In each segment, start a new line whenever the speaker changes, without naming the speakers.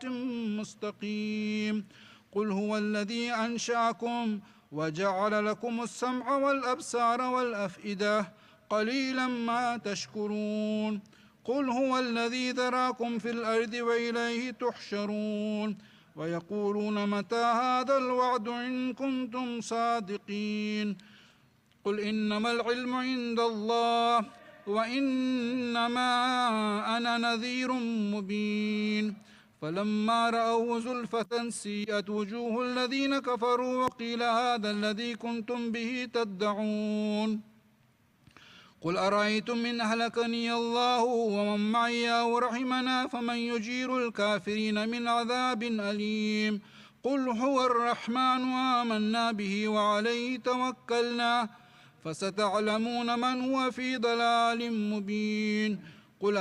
صراط مستقيم قل هو الذي أنشأكم وجعل لكم السمع والأبصار والأفئدة قليلا ما تشكرون قل هو الذي ذراكم في الأرض وإليه تحشرون ويقولون متى هذا الوعد إن كنتم صادقين قل إنما العلم عند الله وإنما أنا نذير مبين فلما رأوه زلفة سيئت وجوه الذين كفروا وقيل هذا الذي كنتم به تدعون قل أرأيتم إن أهلكني الله ومن معي أو رحمنا فمن يجير الكافرين من عذاب أليم قل هو الرحمن آمنا به وعليه توكلنا فستعلمون من هو في ضلال مبين قل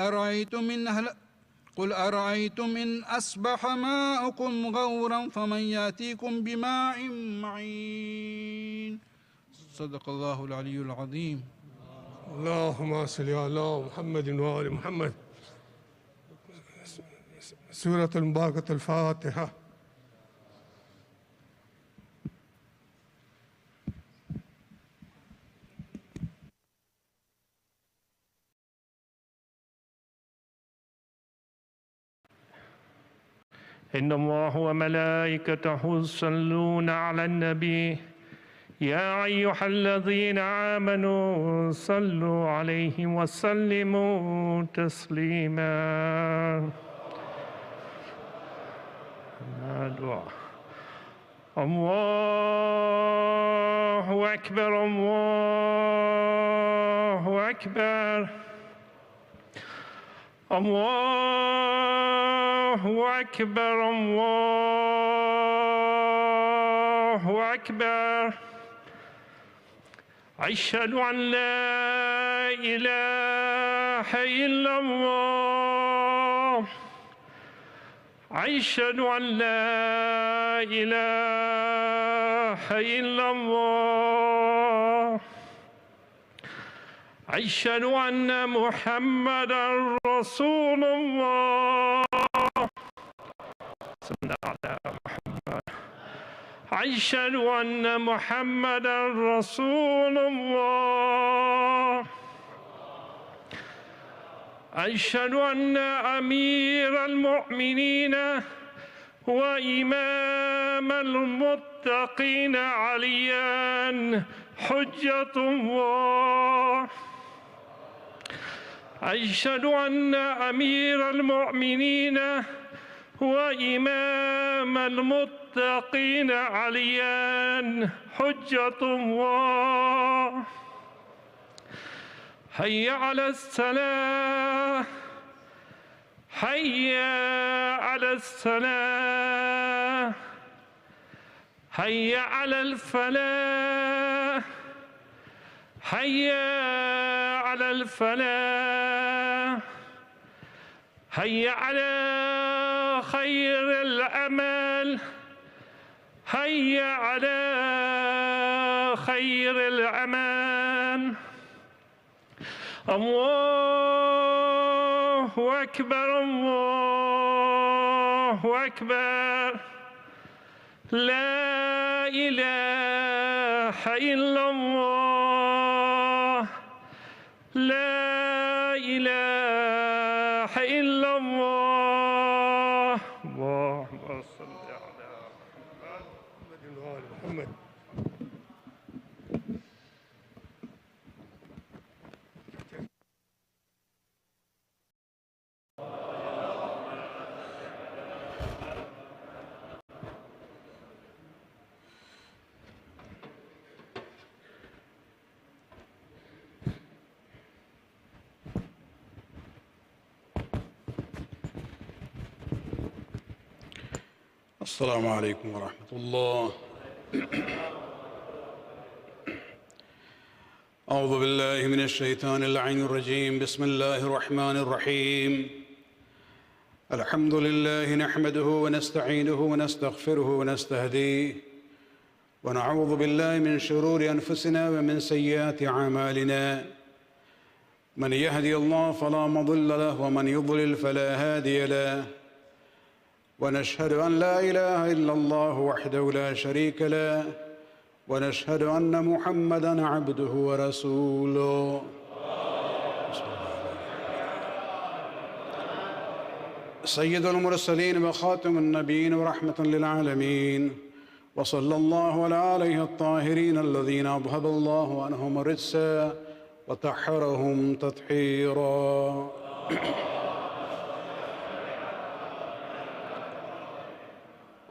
أرأيتم إن أصبح ماؤكم غورا فمن يأتيكم بماء معين صدق الله العلي العظيم
اللهم صل على محمد وآل محمد سورة المباركة الفاتحة
إن الله وملائكته يصلون على النبي يا أيها الذين آمنوا صلوا عليه وسلموا تسليما الله أكبر الله أكبر الله أكبر الله أكبر أشهد أن لا إله إلا الله أشهد أن لا إله إلا الله أشهد أن محمدًا رسول الله صلى على محمد أشهد أن محمدًا رسول الله أشهد أن أمير المؤمنين وإمام المتقين عليا حجة الله أشهد أن أمير المؤمنين وإمام المتقين عليا حجة الله حي على الصلاة حي على الصلاة حي على الفلاح حي على الفلاح حي على خير الأمل حي على خير الأمان الله أكبر الله أكبر لا إله إلا الله لا إله إلا الله اللهم صل على
محمد وآل محمد
السلام عليكم ورحمة الله. أعوذ بالله من الشيطان اللعين الرجيم. بسم الله الرحمن الرحيم. الحمد لله نحمده ونستعينه ونستغفره ونستهديه ونعوذ بالله من شرور أنفسنا ومن سيئات أعمالنا. من يهدي الله فلا مضل له ومن يضلل فلا هادي له. ونشهد أن لا إله إلا الله وحده لا شريك له ونشهد أن محمدًا عبده ورسوله سيد المرسلين وخاتم النبيين ورحمة للعالمين وصلى الله على آله الطاهرين الذين أذهب الله عنهم الرجس وطهرهم تطهيرا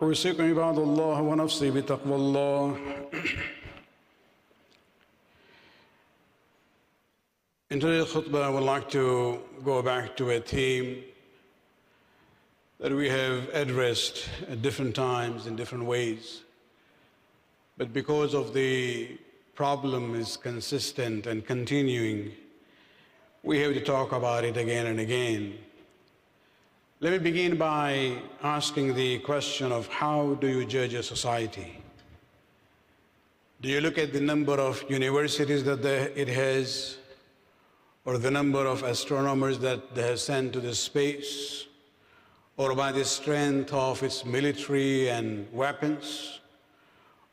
أوصيكم عباد الله ونفسي بتقوى الله. In today's khutbah, I would like to go back to a theme that we have addressed at different times in different ways. But because of the problem is consistent and continuing, we have to talk about it again and again. Let me begin by asking the question of how do you judge a society? Do you look at the number of universities that it has, or the number of astronomers that they have sent to the space, or by the strength of its military and weapons,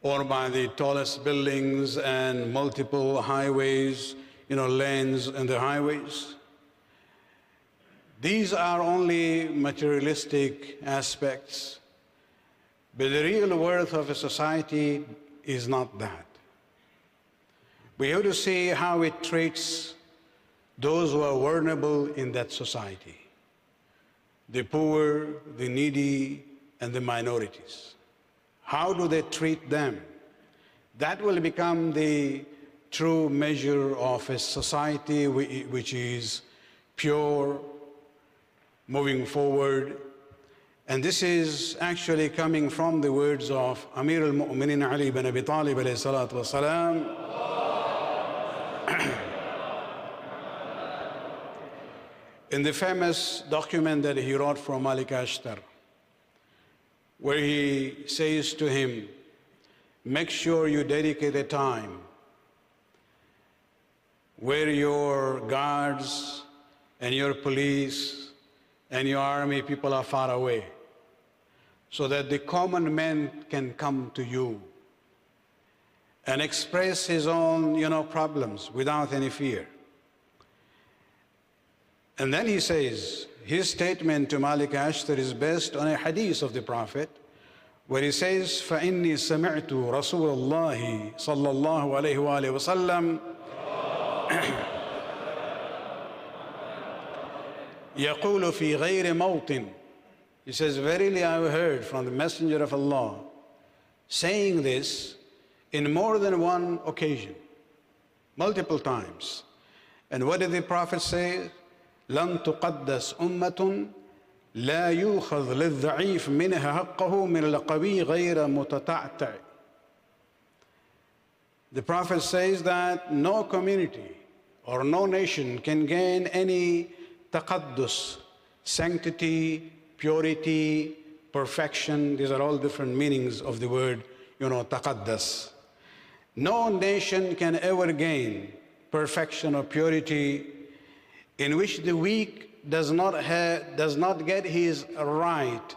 or by the tallest buildings and multiple highways, lanes and the highways? These are only materialistic aspects, but the real worth of a society is not that. We have to see how it treats those who are vulnerable in that society, the poor, the needy, and the minorities. How do they treat them? That will become the true measure of a society which is pure, moving forward. And this is actually coming from the words of Amir al-Mu'minin Ali ibn Abi Talib alayhi salatu wasalam. In the famous document that he wrote for Malik Ashtar, where he says to him, make sure you dedicate a time where your guards and your police and your army people are far away, so that the common man can come to you and express his own, problems without any fear. And then he says, his statement to Malik Ashtar is based on a hadith of the Prophet, where he says, فَإِنِّي سَمِعْتُ رَسُولَ اللَّهِ صَلَّى اللَّهُ عَلَيْهِ وَآلِهِ وَسَلَّمَ يقول في غير موطن. He says, verily I have heard from the Messenger of Allah saying this in more than one occasion, multiple times. And what did the Prophet say? لن تقدس أمة لا يؤخذ للضعيف منها حقه من القوي غير متتعتع. The Prophet says that no community or no nation can gain any taqaddus, sanctity, purity, perfection. These are all different meanings of the word, taqaddas. No nation can ever gain perfection or purity in which the weak does not get his right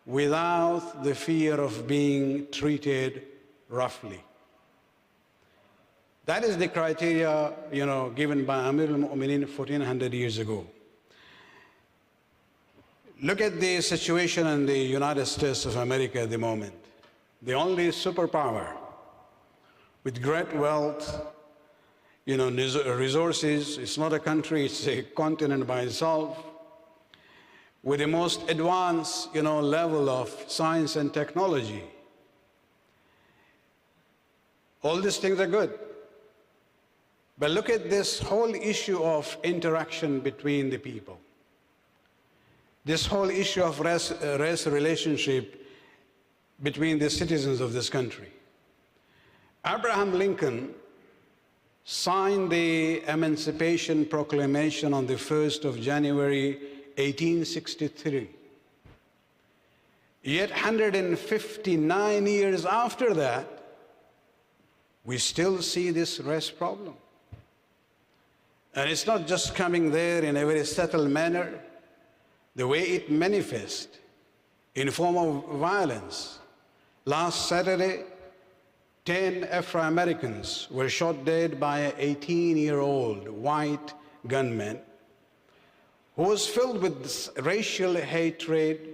without the fear of being treated roughly. That is the criteria, given by Amir al-Mu'minin 1400 years ago. Look at the situation in the United States of America at the moment. The only superpower with great wealth, resources. It's not a country, it's a continent by itself, with the most advanced, level of science and technology. All these things are good. But look at this whole issue of interaction between the people. This whole issue of race relationship between the citizens of this country. Abraham Lincoln signed the Emancipation Proclamation on the 1st of January, 1863. Yet 159 years after that, we still see this race problem. And it's not just coming there in a very subtle manner. The way it manifests in form of violence. Last Saturday, 10 Afro-Americans were shot dead by an 18-year-old white gunman who was filled with this racial hatred,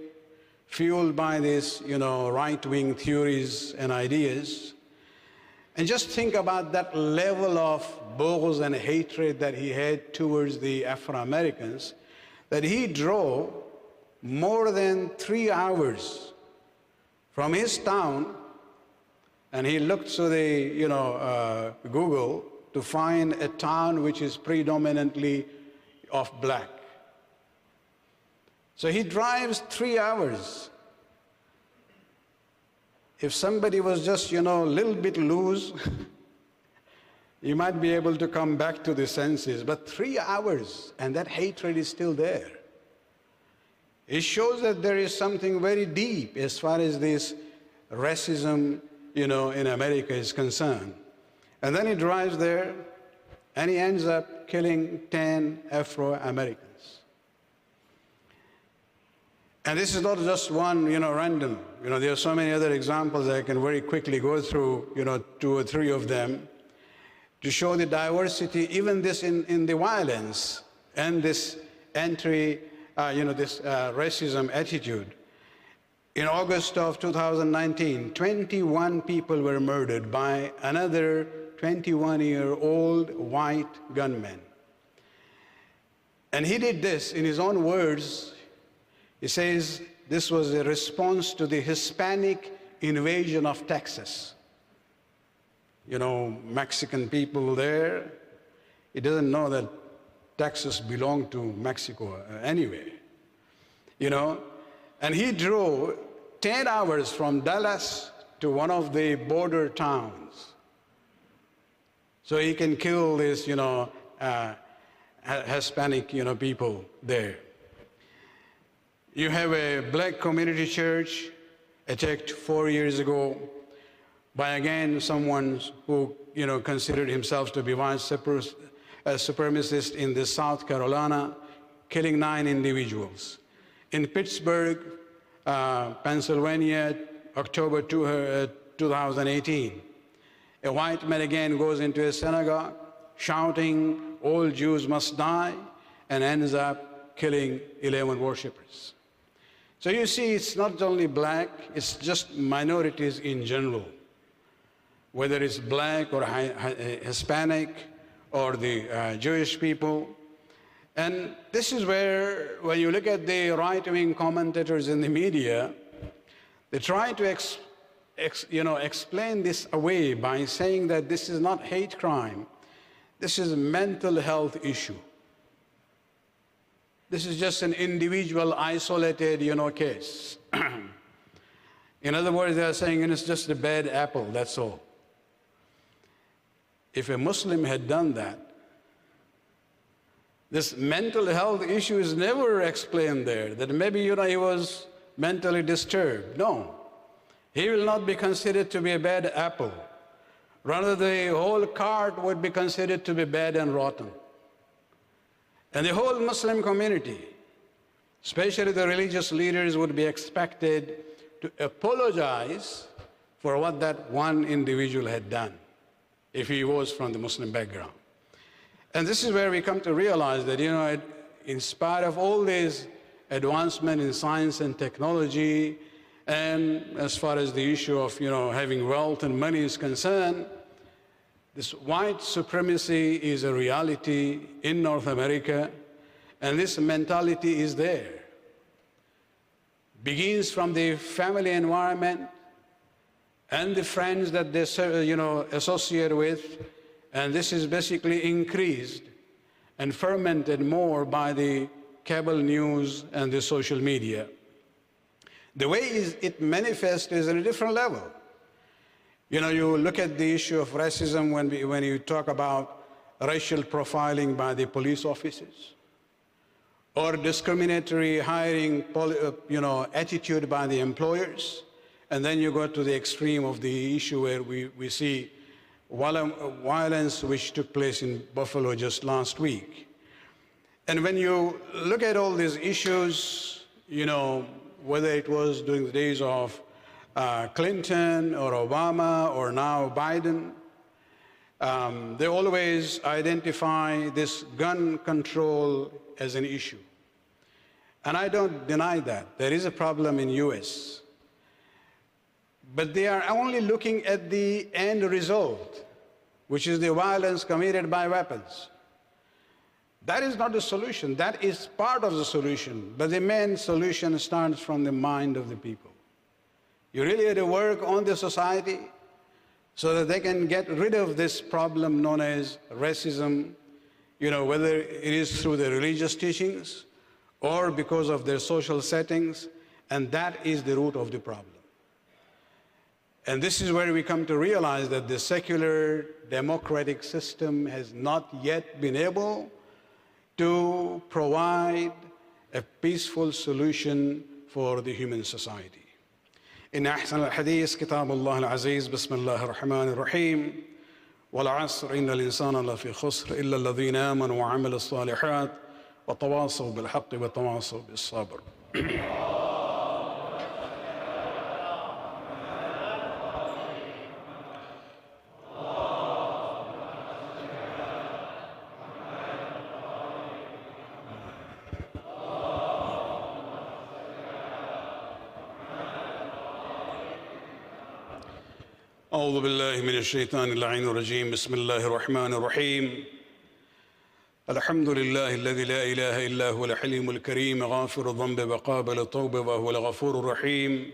fueled by this, right-wing theories and ideas. And just think about that level of bughz and hatred that he had towards the Afro-Americans, that he drove more than 3 hours from his town, and he looked to the, Google to find a town which is predominantly of black. So he drives 3 hours. If somebody was just, a little bit loose, you might be able to come back to the senses. But 3 hours, and that hatred is still there. It shows that there is something very deep as far as this racism, in America is concerned. And then he drives there, and he ends up killing 10 Afro-Americans. And this is not just one, random. There are so many other examples. I can very quickly go through, 2 or 3 of them to show the diversity, even this in the violence and this this racism attitude. In August of 2019, 21 people were murdered by another 21-year-old white gunman. And he did this in his own words. He says this was a response to the Hispanic invasion of Texas. Mexican people there, he doesn't know that Texas belonged to Mexico anyway. And he drove 10 hours from Dallas to one of the border towns so he can kill this, Hispanic, people there. You have a black community church attacked 4 years ago by, again, someone who, considered himself to be white supremacist in the South Carolina, killing 9 individuals. In Pittsburgh, Pennsylvania, October 2018, a white man again goes into a synagogue shouting, "All Jews must die," and ends up killing 11 worshippers. So you see, it's not only black, it's just minorities in general, whether it's black or Hispanic or the Jewish people. And this is where, when you look at the right-wing commentators in the media, they try to explain this away by saying that this is not hate crime, this is a mental health issue. This is just an individual, isolated, case. In other words, they are saying it's just a bad apple, that's all. If a Muslim had done that, this mental health issue is never explained there, that maybe, he was mentally disturbed. No, he will not be considered to be a bad apple. Rather, the whole cart would be considered to be bad and rotten. And the whole Muslim community, especially the religious leaders, would be expected to apologize for what that one individual had done, if he was from the Muslim background. And this is where we come to realize that, in spite of all this advancement in science and technology, and as far as the issue of, having wealth and money is concerned, this white supremacy is a reality in North America, and this mentality is there. Begins from the family environment and the friends that they, associate with, and this is basically increased and fermented more by the cable news and the social media. The way it manifests is at a different level. You look at the issue of racism when you talk about racial profiling by the police officers, or discriminatory hiring, attitude by the employers, and then you go to the extreme of the issue where we see violence which took place in Buffalo just last week. And when you look at all these issues, whether it was during the days of Clinton or Obama or now Biden, they always identify this gun control as an issue. And I don't deny that. There is a problem in US. But they are only looking at the end result, which is the violence committed by weapons. That is not the solution. That is part of the solution. But the main solution starts from the mind of the people. You really have to work on the society so that they can get rid of this problem known as racism, whether it is through the religious teachings or because of their social settings, and that is the root of the problem. And this is where we come to realize that the secular democratic system has not yet been able to provide a peaceful solution for the human society. إن أحسن الحديث كتاب الله العزيز بسم الله الرحمن الرحيم والعصر إن الإنسان لفي خسر إلا الذين آمنوا وعملوا الصالحات وتواصوا بالحق وتواصوا بالصبر. أعوذ بالله من الشيطان اللعين الرجيم بسم الله الرحمن الرحيم الحمد لله الذي لا إله إلا هو الحليم الكريم غافر الذنب وقابل التوب وهو الغفور الرحيم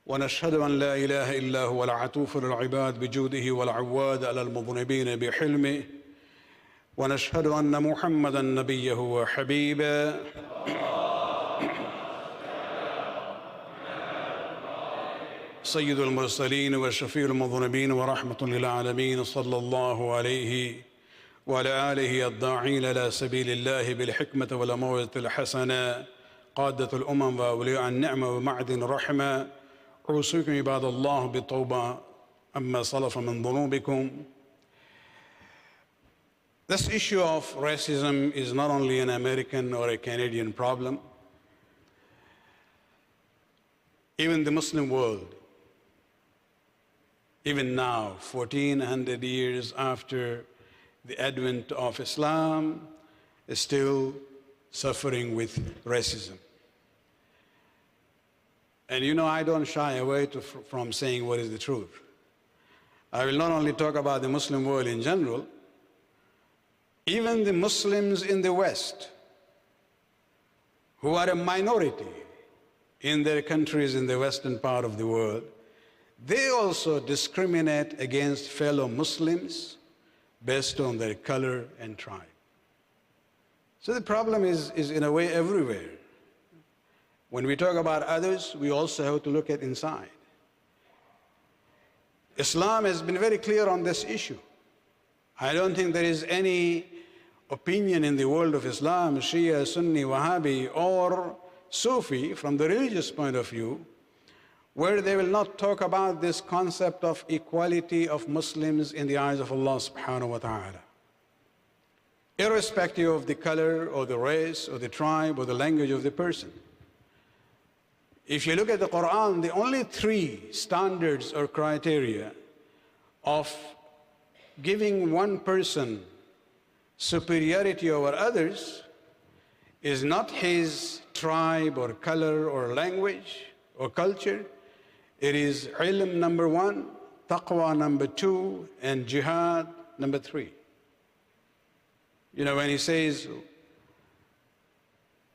ونشهد أن لا إله إلا هو العطوف للعباد بجوده والعواد على المذنبين بحلمه ونشهد أن محمدا نبيه وحبيبه سيد المرسلين وشفيع المذنبين ورحمة للعالمين صلى الله عليه وعلى آله الداعين إلى سبيل الله بالحكمة والموعظة الحسنة قادة الأمم وأولياء النعمة ومعدن الرحمة أوصيكم عباد الله بالتوبة أما سلف من ذنوبكم. This issue of racism is not only an American or a Canadian problem. Even the Muslim world, even now, 1400 years after the advent of Islam, is still suffering with racism. And I don't shy away from saying what is the truth. I will not only talk about the Muslim world in general, even the Muslims in the West, who are a minority in their countries in the western part of the world, they also discriminate against fellow Muslims based on their color and tribe. So the problem is in a way everywhere. When we talk about others, we also have to look at inside. Islam has been very clear on this issue. I don't think there is any opinion in the world of Islam, Shia, Sunni, Wahhabi, or Sufi, from the religious point of view, where they will not talk about this concept of equality of Muslims in the eyes of Allah subhanahu wa ta'ala. Irrespective of the color or the race or the tribe or the language of the person. If you look at the Quran, the only three standards or criteria of giving one person superiority over others is not his tribe or color or language or culture. It is ilm number one, taqwa number two, and jihad number three. When he says,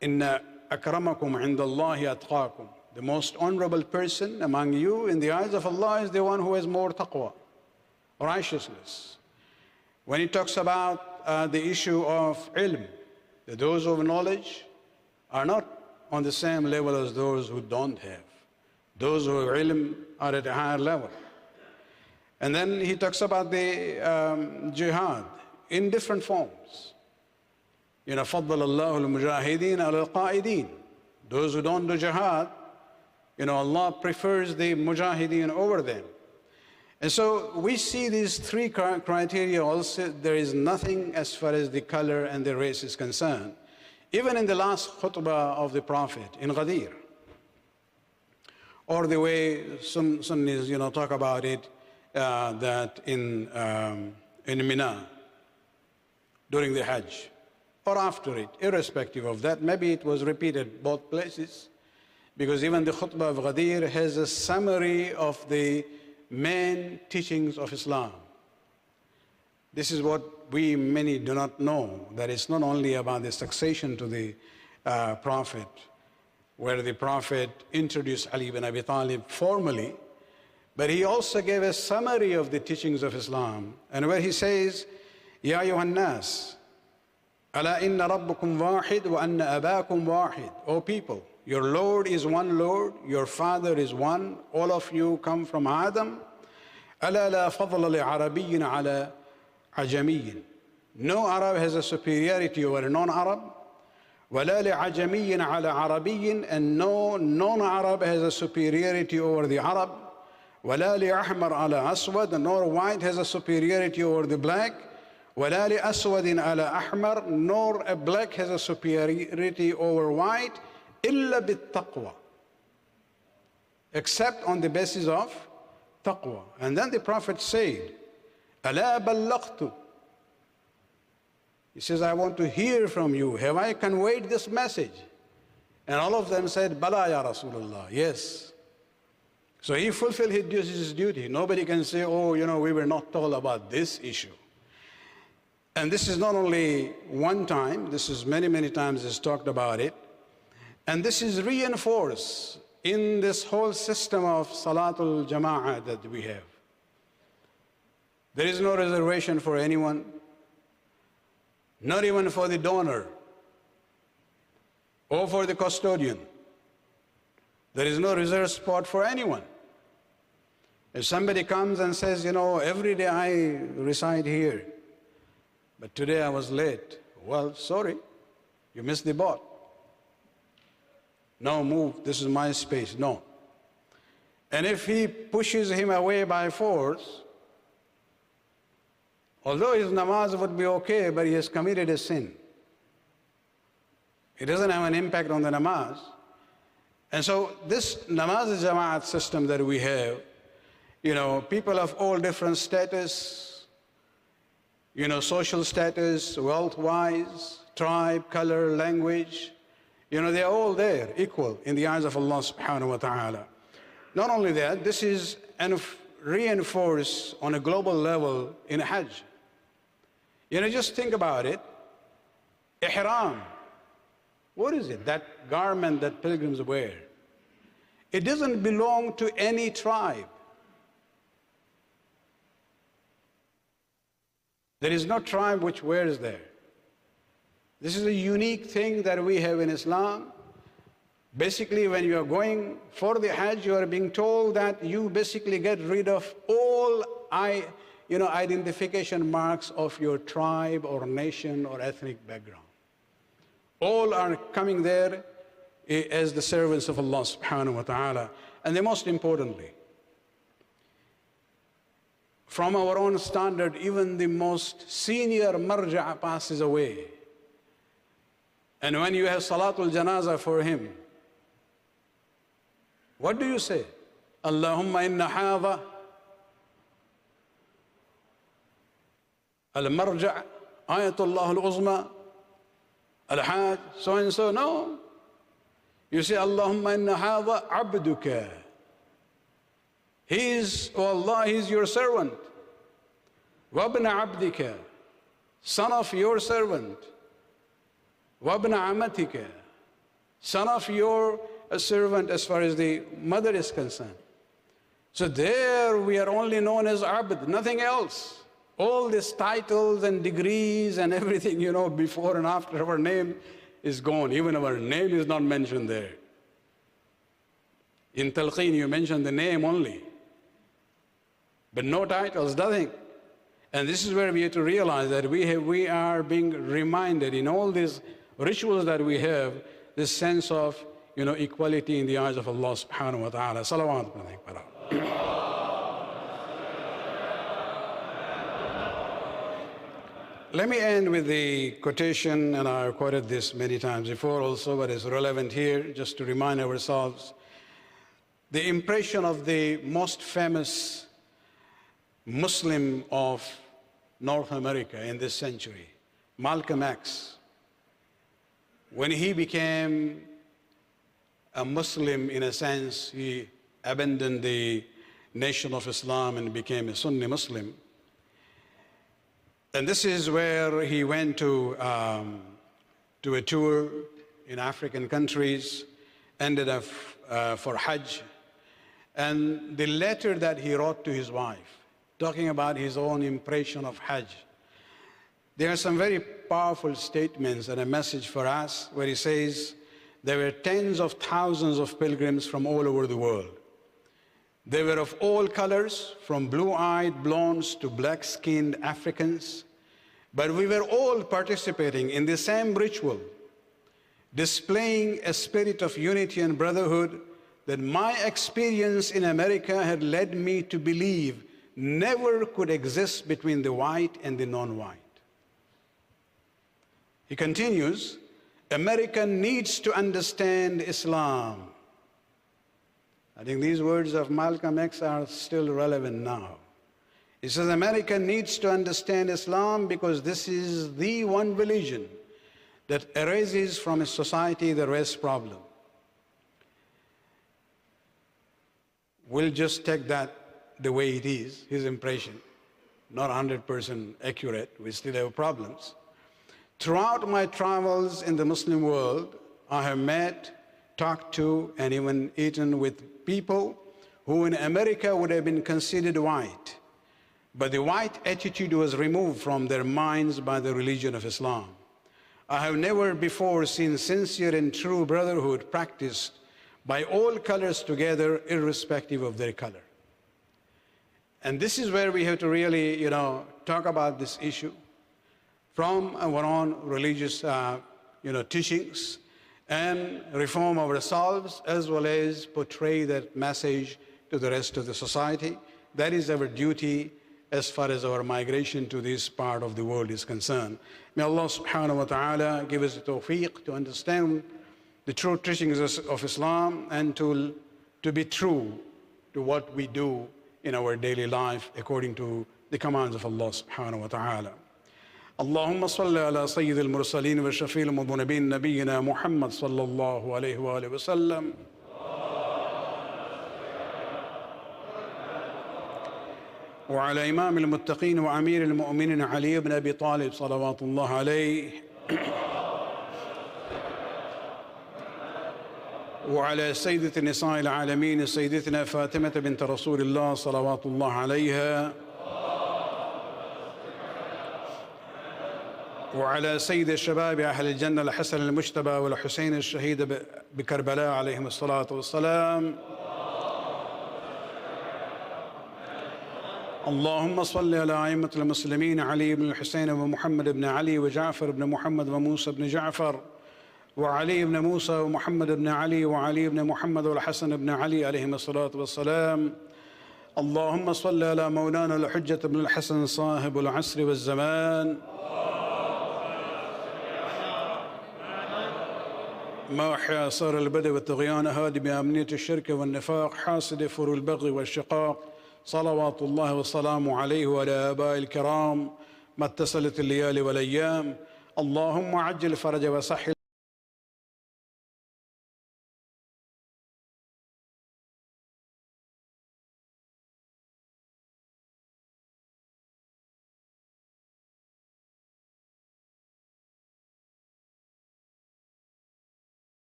Inna akramakum indallahi atqakum, the most honorable person among you in the eyes of Allah is the one who has more taqwa, righteousness. When he talks about the issue of ilm, that those of knowledge are not on the same level as those who don't have. Those who have ilm are at a higher level. And then he talks about the jihad in different forms. فَضَّلَ اللَّهُ الْمُجَاهِدِينَ عَلَى الْقَائِدِينَ. Those who don't do jihad, Allah prefers the mujahideen over them. And so we see these three criteria also. There is nothing as far as the color and the race is concerned. Even in the last khutbah of the Prophet in Ghadir, Or the way some Sunnis, talk about it, that in Mina, during the Hajj, or after it, irrespective of that. Maybe it was repeated both places, because even the khutbah of Ghadir has a summary of the main teachings of Islam. This is what many do not know, that it's not only about the succession to the Prophet, where the Prophet introduced Ali ibn Abi Talib formally, but he also gave a summary of the teachings of Islam, and where he says, Ya ayyuhan nas, ala inna rabbukum wahid wa anna abakum wahid. O people, your Lord is one Lord, your Father is one, all of you come from Adam. Ala la fadla li arabiyyin ala ajamiyyin. No Arab has a superiority over a non-Arab. Wala li ajamiyyin ala arabiyyin, and no non-Arab has a superiority over the Arab. Wala li ahmar ala aswad, nor white has a superiority over the black. Wala li aswadin ala ahmar, nor a black has a superiority over white. Illa bit taqwa, except on the basis of taqwa. And then the Prophet said, Ala ballaqtu. He says, I want to hear from you. Have I conveyed this message? And all of them said, Bala ya Rasulullah, yes. So he fulfilled his duty. Nobody can say, oh, we were not told about this issue. And this is not only one time, this is many, many times he's talked about it. And this is reinforced in this whole system of Salatul Jama'ah that we have. There is no reservation for anyone, not even for the donor or for the custodian. There is no reserved spot for anyone. If somebody comes and says, every day I reside here, but today I was late, well, sorry, you missed the boat. No, move, this is my space, no. And if he pushes him away by force, although his namaz would be okay, but he has committed a sin. It doesn't have an impact on the namaz. And so this namaz jama'at system that we have, people of all different status, social status, wealth-wise, tribe, color, language, they are all there, equal in the eyes of Allah subhanahu wa ta'ala. Not only that, this is reinforced on a global level in Hajj. Just think about it. Ihram. What is it? That garment that pilgrims wear. It doesn't belong to any tribe. There is no tribe which wears there. This is a unique thing that we have in Islam. Basically, when you are going for the Hajj, you are being told that you basically get rid of all identification marks of your tribe or nation or ethnic background. All are coming there as the servants of Allah subhanahu wa ta'ala. And the most importantly, from our own standard, even the most senior marja' passes away. And when you have Salatul Janazah for him, what do you say? Allahumma inna hadha al-marja' ayatullah al-uzma al-hajj, so and so. No. You say, Allahumma inna hadha abduka. He is, oh Allah, he is your servant. Wabna abdika, son of your servant. Wabna amatika, son of your servant as far as the mother is concerned. So there we are only known as abd, nothing else. All these titles and degrees and everything, before and after our name is gone. Even our name is not mentioned there. In Talqeen you mention the name only, but no titles, nothing. And this is where we have to realize that we are being reminded in all these rituals that we have, this sense of equality in the eyes of Allah subhanahu wa ta'ala. Salawat. Let me end with the quotation, and I quoted this many times before also, but it's relevant here just to remind ourselves. the impression of the most famous Muslim of North America in this century, Malcolm X. When he became a Muslim, in a sense, he abandoned the nation of Islam and became a Sunni Muslim. And this is where he went to a tour in African countries, ended up for Hajj. And the letter that he wrote to his wife, talking about his own impression of Hajj, there are some very powerful statements and a message for us where he says, there were tens of thousands of pilgrims from all over the world. They were of all colors, from blue-eyed blondes to black-skinned Africans, but we were all participating in the same ritual, displaying a spirit of unity and brotherhood that my experience in America had led me to believe never could exist between the white and the non-white. He continues, America needs to understand Islam. I think these words of Malcolm X are still relevant now. He says, America needs to understand Islam because this is the one religion that erases from its society the race problem. We'll just take that the way it is, his impression, not 100% accurate. We still have problems. Throughout my travels in the Muslim world, I have met, talked to, and even eaten with people who in America would have been considered white, but the white attitude was removed from their minds by the religion of Islam. I have never before seen sincere and true brotherhood practiced by all colors together, irrespective of their color. And this is where we have to really, talk about this issue from our own religious, teachings, and reform ourselves, as well as portray that message to the rest of the society. That is our duty as far as our migration to this part of the world is concerned. May Allah subhanahu wa ta'ala give us the tawfiq to understand the true teachings of Islam and to be true to what we do in our daily life according to the commands of Allah subhanahu wa ta'ala. اللهم صل على سيد المرسلين وشفيع المذنبين نبينا محمد صلى الله عليه وآله وسلم وعلى إمام المتقين وأمير المؤمنين علي بن أبي طالب صلوات الله عليه وعلى سيدة نساء العالمين سيدتنا فاطمة بنت رسول الله صلوات الله عليها وعلى سيد الشباب أهل الجنة الحسن المجتبى والحسين الشهيد بكربلاء عليهم الصلاة والسلام اللهم صل على أئمة المسلمين علي بن الحسين ومحمد بن علي وجعفر بن محمد وموسى بن جعفر وعلي بن موسى ومحمد بن علي وعلي بن محمد والحسن بن علي عليهم الصلاة والسلام اللهم صل على مولانا الحجة بن الحسن صاحب العصر والزمان ما أحيا آثار البدء والطغيان هادي بأمنية الشرك والنفاق حاسد فر البغي والشقاق صلوات الله وسلامه عليه وعلى آباء الكرام ما اتصلت الليالي والأيام اللهم عجل فرج وسهل